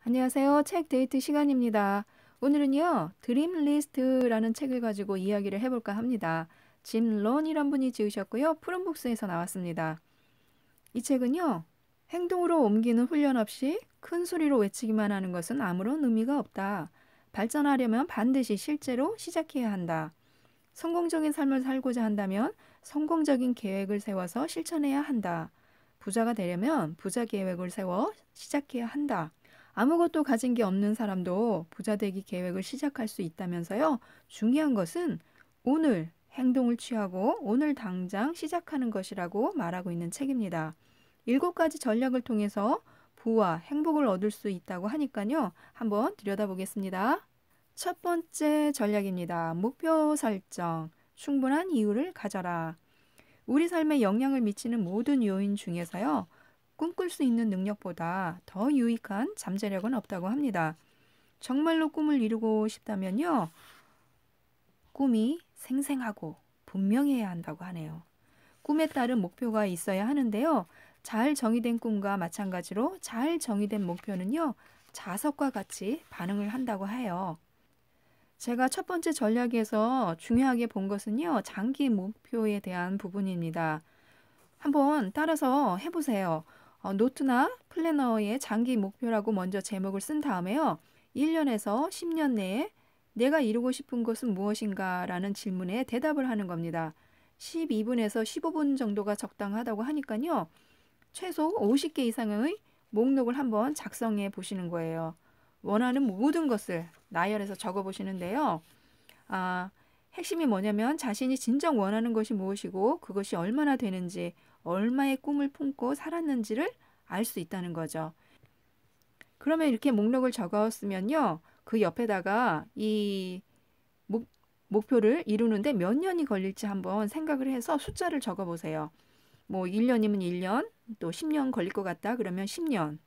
안녕하세요. 책 데이트 시간입니다. 오늘은요, 드림 리스트라는 책을 가지고 이야기를 해볼까 합니다. 짐 런이란 분이 지으셨고요. 푸른북스에서 나왔습니다. 이 책은요, 행동으로 옮기는 훈련 없이 큰 소리로 외치기만 하는 것은 아무런 의미가 없다. 발전하려면 반드시 실제로 시작해야 한다. 성공적인 삶을 살고자 한다면 성공적인 계획을 세워서 실천해야 한다. 부자가 되려면 부자 계획을 세워 시작해야 한다. 아무것도 가진 게 없는 사람도 부자 되기 계획을 시작할 수 있다면서요. 중요한 것은 오늘 행동을 취하고 오늘 당장 시작하는 것이라고 말하고 있는 책입니다. 7가지 전략을 통해서 부와 행복을 얻을 수 있다고 하니까요. 한번 들여다보겠습니다. 첫 번째 전략입니다. 목표 설정. 충분한 이유를 가져라. 우리 삶에 영향을 미치는 모든 요인 중에서요. 꿈꿀 수 있는 능력보다 더 유익한 잠재력은 없다고 합니다. 정말로 꿈을 이루고 싶다면요. 꿈이 생생하고 분명해야 한다고 하네요. 꿈에 따른 목표가 있어야 하는데요. 잘 정의된 꿈과 마찬가지로 잘 정의된 목표는요. 자석과 같이 반응을 한다고 해요. 제가 첫 번째 전략에서 중요하게 본 것은요. 장기 목표에 대한 부분입니다. 한번 따라서 해보세요. 노트나 플래너에 장기 목표라고 먼저 제목을 쓴 다음에요. 1년에서 10년 내에 내가 이루고 싶은 것은 무엇인가 라는 질문에 대답을 하는 겁니다. 12분에서 15분 정도가 적당하다고 하니까요. 최소 50개 이상의 목록을 한번 작성해 보시는 거예요. 원하는 모든 것을 나열해서 적어 보시는데요. 핵심이 뭐냐면 자신이 진정 원하는 것이 무엇이고 그것이 얼마나 되는지, 얼마의 꿈을 품고 살았는지를 알 수 있다는 거죠. 그러면 이렇게 목록을 적었으면요. 그 옆에다가 이 목표를 이루는데 몇 년이 걸릴지 한번 생각을 해서 숫자를 적어 보세요. 뭐 1년이면 1년, 또 10년 걸릴 것 같다. 그러면 10년.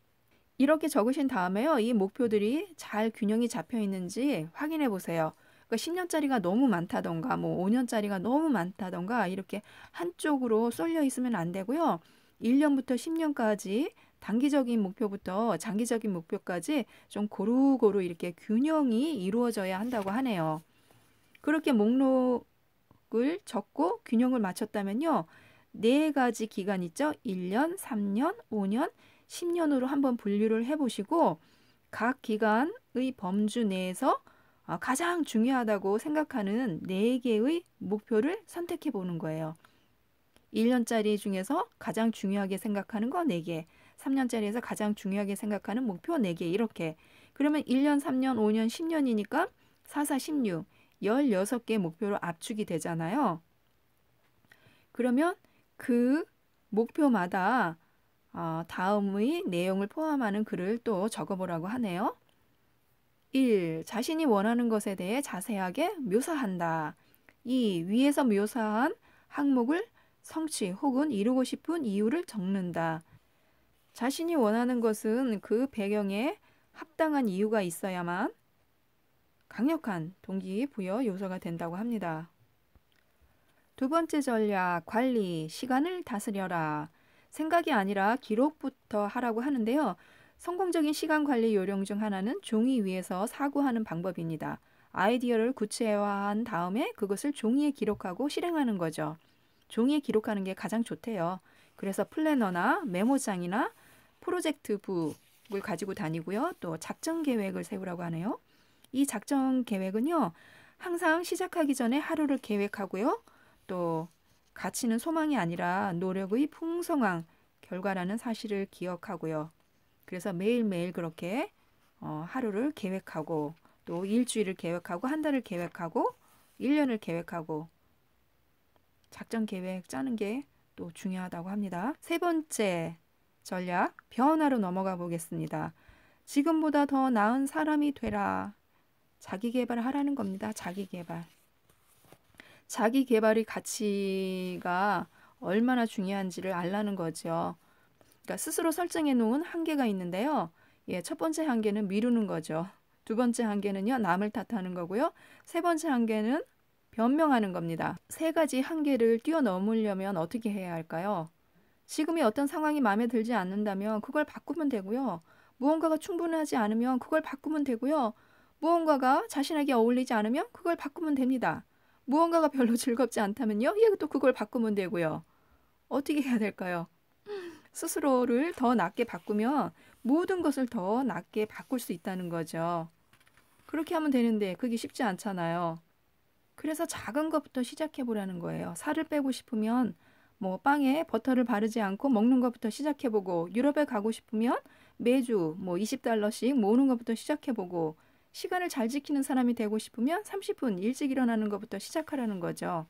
이렇게 적으신 다음에요. 이 목표들이 잘 균형이 잡혀 있는지 확인해 보세요. 그러니까 10년짜리가 너무 많다던가, 뭐 5년짜리가 너무 많다던가, 이렇게 한쪽으로 쏠려 있으면 안 되고요. 1년부터 10년까지 단기적인 목표부터 장기적인 목표까지 좀 고루고루 이렇게 균형이 이루어져야 한다고 하네요. 그렇게 목록을 적고 균형을 맞췄다면요. 4가지 기간 있죠? 1년, 3년, 5년, 10년으로 한번 분류를 해보시고 각 기간의 범주 내에서 가장 중요하다고 생각하는 4개의 목표를 선택해 보는 거예요. 1년짜리 중에서 가장 중요하게 생각하는 거 4개, 3년짜리에서 가장 중요하게 생각하는 목표 4개 이렇게. 그러면 1년, 3년, 5년, 10년이니까 4, 4, 16, 16개 목표로 압축이 되잖아요. 그러면 그 목표마다 다음의 내용을 포함하는 글을 또 적어보라고 하네요. 1. 자신이 원하는 것에 대해 자세하게 묘사한다. 2. 위에서 묘사한 항목을 성취 혹은 이루고 싶은 이유를 적는다. 자신이 원하는 것은 그 배경에 합당한 이유가 있어야만 강력한 동기부여 요소가 된다고 합니다. 두 번째 전략, 관리, 시간을 다스려라. 생각이 아니라 기록부터 하라고 하는데요. 성공적인 시간 관리 요령 중 하나는 종이 위에서 사고하는 방법입니다. 아이디어를 구체화한 다음에 그것을 종이에 기록하고 실행하는 거죠. 종이에 기록하는 게 가장 좋대요. 그래서 플래너나 메모장이나 프로젝트 북을 가지고 다니고요. 또 작전 계획을 세우라고 하네요. 이 작전 계획은요. 항상 시작하기 전에 하루를 계획하고요. 또 가치는 소망이 아니라 노력의 풍성한 결과라는 사실을 기억하고요. 그래서 매일매일 그렇게 하루를 계획하고 또 일주일을 계획하고 한 달을 계획하고 1년을 계획하고 작전 계획 짜는 게 또 중요하다고 합니다. 세 번째 전략, 변화로 넘어가 보겠습니다. 지금보다 더 나은 사람이 되라. 자기 개발을 하라는 겁니다. 자기 개발. 자기 개발의 가치가 얼마나 중요한지를 알라는 거죠. 그러니까 스스로 설정해 놓은 한계가 있는데요. 첫 번째 한계는 미루는 거죠. 두 번째 한계는요, 남을 탓하는 거고요. 세 번째 한계는 변명하는 겁니다. 3가지 한계를 뛰어넘으려면 어떻게 해야 할까요? 지금의 어떤 상황이 마음에 들지 않는다면 그걸 바꾸면 되고요. 무언가가 충분하지 않으면 그걸 바꾸면 되고요. 무언가가 자신에게 어울리지 않으면 그걸 바꾸면 됩니다. 무언가가 별로 즐겁지 않다면요. 예, 또 그걸 바꾸면 되고요. 어떻게 해야 될까요? 스스로를 더 낫게 바꾸면 모든 것을 더 낫게 바꿀 수 있다는 거죠. 그렇게 하면 되는데 그게 쉽지 않잖아요. 그래서 작은 것부터 시작해 보라는 거예요. 살을 빼고 싶으면 뭐 빵에 버터를 바르지 않고 먹는 것부터 시작해 보고, 유럽에 가고 싶으면 매주 뭐 20달러씩 모으는 것부터 시작해 보고, 시간을 잘 지키는 사람이 되고 싶으면 30분 일찍 일어나는 것부터 시작하라는 거죠.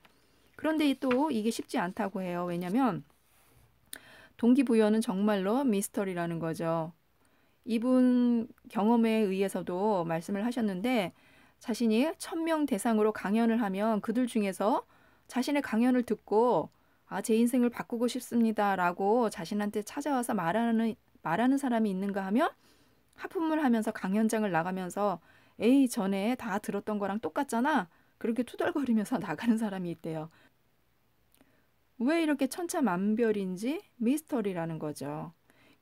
그런데 또 이게 쉽지 않다고 해요. 왜냐면 동기부여는 정말로 미스터리라는 거죠. 이분 경험에 의해서도 말씀을 하셨는데, 자신이 1000명 대상으로 강연을 하면 그들 중에서 자신의 강연을 듣고 제 인생을 바꾸고 싶습니다라고 자신한테 찾아와서 말하는 사람이 있는가 하면, 하품을 하면서 강연장을 나가면서 에이, 전에 다 들었던 거랑 똑같잖아, 그렇게 투덜거리면서 나가는 사람이 있대요. 왜 이렇게 천차만별인지 미스터리라는 거죠.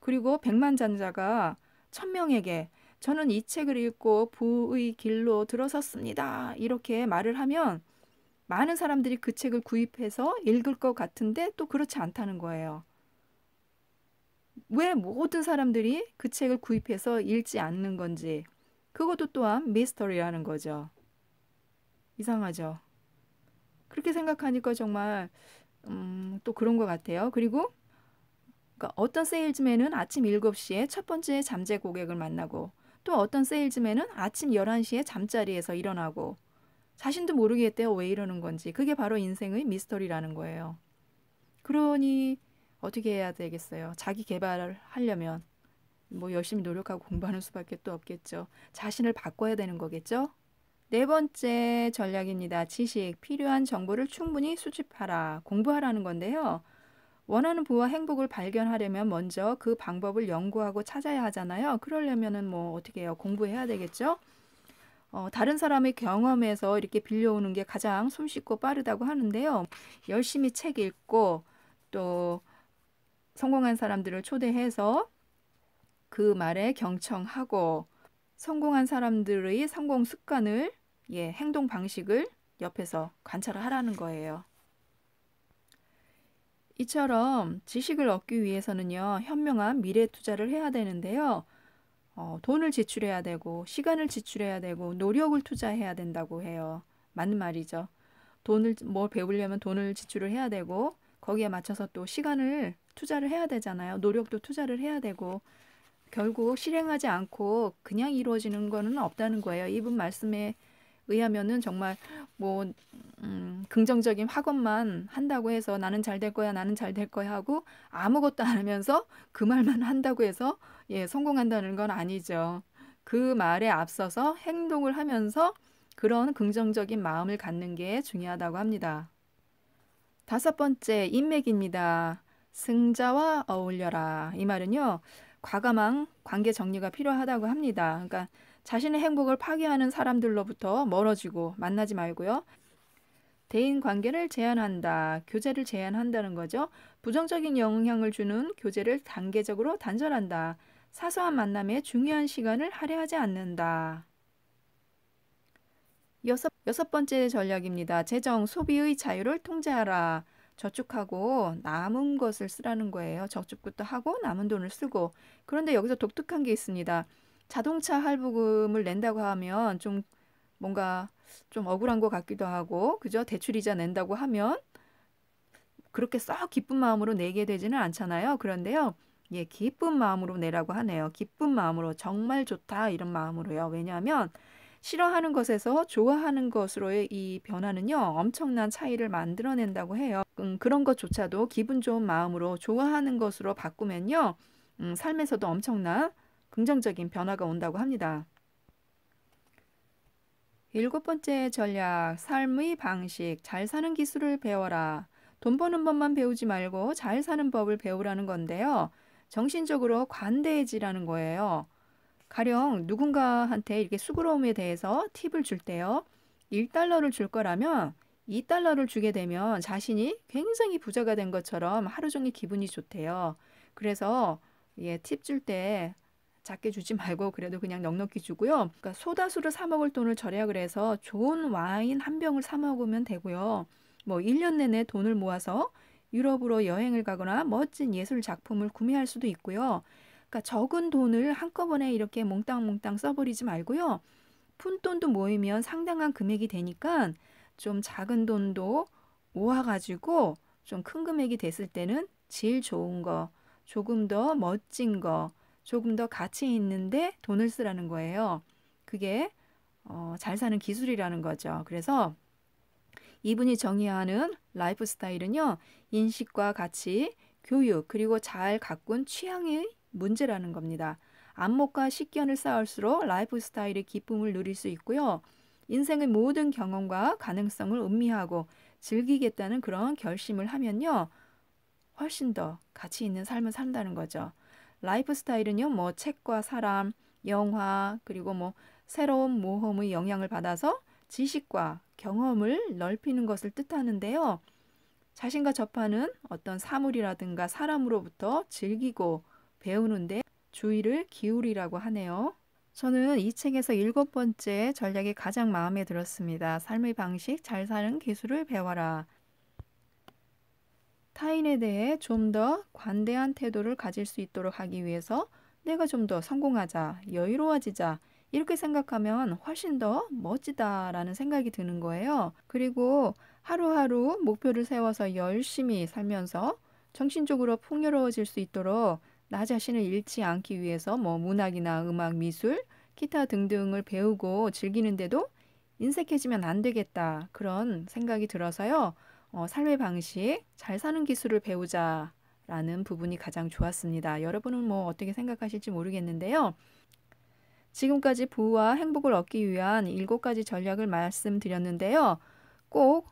그리고 백만장자가 1000명에게 저는 이 책을 읽고 부의 길로 들어섰습니다, 이렇게 말을 하면 많은 사람들이 그 책을 구입해서 읽을 것 같은데 또 그렇지 않다는 거예요. 왜 모든 사람들이 그 책을 구입해서 읽지 않는 건지, 그것도 또한 미스터리라는 거죠. 이상하죠. 그렇게 생각하니까 정말 또 그런 것 같아요. 그리고 그러니까 어떤 세일즈맨은 아침 7시에 첫 번째 잠재 고객을 만나고, 또 어떤 세일즈맨은 아침 11시에 잠자리에서 일어나고, 자신도 모르겠대요. 왜 이러는 건지. 그게 바로 인생의 미스터리라는 거예요. 그러니 어떻게 해야 되겠어요? 자기 개발을 하려면 뭐 열심히 노력하고 공부하는 수밖에 또 없겠죠. 자신을 바꿔야 되는 거겠죠? 네 번째 전략입니다. 지식, 필요한 정보를 충분히 수집하라, 공부하라는 건데요. 원하는 부와 행복을 발견하려면 먼저 그 방법을 연구하고 찾아야 하잖아요. 그러려면은 뭐 어떻게 해요? 공부해야 되겠죠? 다른 사람의 경험에서 이렇게 빌려오는 게 가장 손쉽고 빠르다고 하는데요. 열심히 책 읽고 또 성공한 사람들을 초대해서 그 말에 경청하고, 성공한 사람들의 성공 습관을, 행동 방식을 옆에서 관찰을 하라는 거예요. 이처럼 지식을 얻기 위해서는요, 현명한 미래 투자를 해야 되는데요. 돈을 지출해야 되고, 시간을 지출해야 되고, 노력을 투자해야 된다고 해요. 맞는 말이죠. 뭘 배우려면 돈을 지출을 해야 되고, 거기에 맞춰서 또 시간을 투자를 해야 되잖아요. 노력도 투자를 해야 되고, 결국 실행하지 않고 그냥 이루어지는 거는 없다는 거예요. 이분 말씀에 의하면은 정말 뭐 긍정적인 학업만 한다고 해서 나는 잘 될 거야, 나는 잘 될 거야 하고 아무것도 안 하면서 그 말만 한다고 해서 성공한다는 건 아니죠. 그 말에 앞서서 행동을 하면서 그런 긍정적인 마음을 갖는 게 중요하다고 합니다. 다섯 번째, 인맥입니다. 승자와 어울려라. 이 말은요, 과감한 관계 정리가 필요하다고 합니다. 그러니까 자신의 행복을 파괴하는 사람들로부터 멀어지고 만나지 말고요. 대인 관계를 제한한다. 교제를 제한한다는 거죠. 부정적인 영향을 주는 교제를 단계적으로 단절한다. 사소한 만남에 중요한 시간을 할애하지 않는다. 여섯 번째 전략입니다. 재정, 소비의 자유를 통제하라. 저축하고 남은 것을 쓰라는 거예요. 저축부터 하고 남은 돈을 쓰고. 그런데 여기서 독특한 게 있습니다. 자동차 할부금을 낸다고 하면 좀 뭔가 좀 억울한 것 같기도 하고, 그죠? 대출이자 낸다고 하면 그렇게 썩 기쁜 마음으로 내게 되지는 않잖아요. 그런데요, 기쁜 마음으로 내라고 하네요. 기쁜 마음으로, 정말 좋다, 이런 마음으로요. 왜냐하면 싫어하는 것에서 좋아하는 것으로의 이 변화는요, 엄청난 차이를 만들어낸다고 해요. 그런 것조차도 기분 좋은 마음으로 좋아하는 것으로 바꾸면요, 삶에서도 엄청난 긍정적인 변화가 온다고 합니다. 일곱 번째 전략, 삶의 방식, 잘 사는 기술을 배워라. 돈 버는 법만 배우지 말고 잘 사는 법을 배우라는 건데요. 정신적으로 관대해지라는 거예요. 가령 누군가한테 이렇게 수고로움에 대해서 팁을 줄 때요. 1달러를 줄 거라면 2달러를 주게 되면 자신이 굉장히 부자가 된 것처럼 하루 종일 기분이 좋대요. 그래서 팁 줄 때 작게 주지 말고 그래도 그냥 넉넉히 주고요. 그러니까 소다수를 사 먹을 돈을 절약을 해서 좋은 와인 한 병을 사 먹으면 되고요. 뭐 1년 내내 돈을 모아서 유럽으로 여행을 가거나 멋진 예술 작품을 구매할 수도 있고요. 그러니까 적은 돈을 한꺼번에 이렇게 몽땅몽땅 써버리지 말고요. 푼돈도 모이면 상당한 금액이 되니까 좀 작은 돈도 모아가지고 좀 큰 금액이 됐을 때는 제일 좋은 거, 조금 더 멋진 거, 조금 더 가치 있는데 돈을 쓰라는 거예요. 그게 잘 사는 기술이라는 거죠. 그래서 이분이 정의하는 라이프 스타일은요, 인식과 가치, 교육, 그리고 잘 가꾼 취향의 문제라는 겁니다. 안목과 식견을 쌓을수록 라이프 스타일의 기쁨을 누릴 수 있고요. 인생의 모든 경험과 가능성을 음미하고 즐기겠다는 그런 결심을 하면요, 훨씬 더 가치 있는 삶을 산다는 거죠. 라이프 스타일은요, 뭐 책과 사람, 영화, 그리고 뭐 새로운 모험의 영향을 받아서 지식과 경험을 넓히는 것을 뜻하는데요. 자신과 접하는 어떤 사물이라든가 사람으로부터 즐기고 배우는데 주의를 기울이라고 하네요. 저는 이 책에서 7번째 전략이 가장 마음에 들었습니다. 삶의 방식, 잘 사는 기술을 배워라. 타인에 대해 좀 더 관대한 태도를 가질 수 있도록 하기 위해서 내가 좀 더 성공하자, 여유로워지자, 이렇게 생각하면 훨씬 더 멋지다라는 생각이 드는 거예요. 그리고 하루하루 목표를 세워서 열심히 살면서 정신적으로 풍요로워질 수 있도록 나 자신을 잃지 않기 위해서 뭐 문학이나 음악, 미술, 기타 등등을 배우고 즐기는데도 인색해지면 안 되겠다. 그런 생각이 들어서요. 삶의 방식, 잘 사는 기술을 배우자라는 부분이 가장 좋았습니다. 여러분은 뭐 어떻게 생각하실지 모르겠는데요. 지금까지 부와 행복을 얻기 위한 7가지 전략을 말씀드렸는데요. 꼭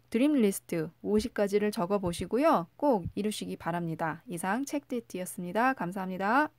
드림 리스트 50가지를 적어 보시고요. 꼭 이루시기 바랍니다. 이상 책디에티였습니다. 감사합니다.